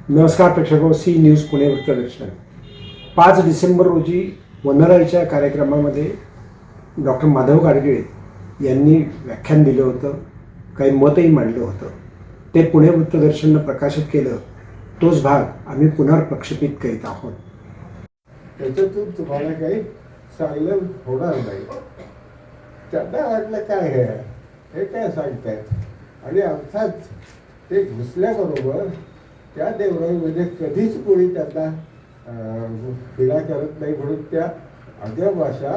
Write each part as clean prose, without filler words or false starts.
नमस्कार प्रेक्षको, C news Pune वृत्तदर्शन. 5 December रोजी वनराईच्या कार्यक्रमामध्ये डॉक्टर माधव गाडगीळ यांनी व्याख्यान दिलं होतं, काही मतही मांडलं होतं. ते पुणे वृत्तदर्शननं प्रकाशित केलं. तोच भाग आम्ही पुनर्प्रक्षेपित करीत आहोत. त्याच्यातून तुम्हाला काही चांगलं होणार नाही. त्यांना वाटलं काय हे काय सांगतायत. आणि अर्थात ते घुसल्याबरोबर त्या देवराईमध्ये कधीच कोणी त्यांना हिरा करत नाही, म्हणून त्या अद्याप भाषा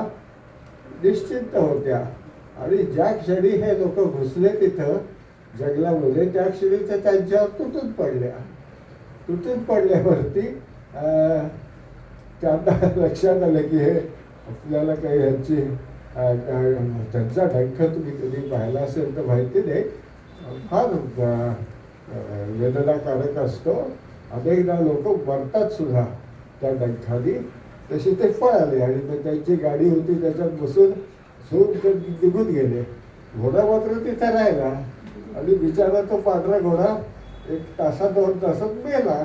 निश्चिंत होत्या. आणि ज्या क्षणी हे लोक घुसले तिथं जंगलामध्ये, त्या क्षणी त्या त्यांच्यावर तुटून पडल्यावरती त्यांना लक्षात आलं की हे आपल्याला काही ह्यांची त्यांचा डंख तुम्ही कधी पाहिला असेल तर माहिती नाही, फार वेदनाकारक असतो. अनेकदा लोक मरतात सुद्धा त्या डंखाने. तसे ते पळाले आणि त्यांची गाडी होती त्याच्यात बसून झोप निघून गेले. घोडा मात्र तिथे राहिला आणि बिचारा तो पांढरा घोडा 1 तासात 2 तासात मेला.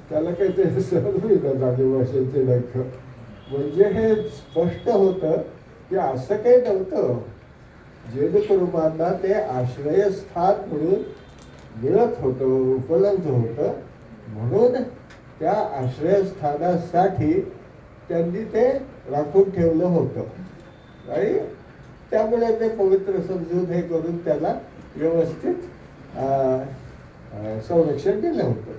त्याला काही ते सहन होईना आदिवासींचे डंख. म्हणजे हे स्पष्ट होतं की असं काही नव्हतं. जेणेकरूमांना ते आश्रयस्थान म्हणून मिळत होतं, उपलब्ध होतं, म्हणून त्या आश्रयस्थानासाठी त्यांनी ते राखून ठेवलं होतं आणि त्यामुळे ते पवित्र समजून हे करून त्याला व्यवस्थित संरक्षण दिलं होतं.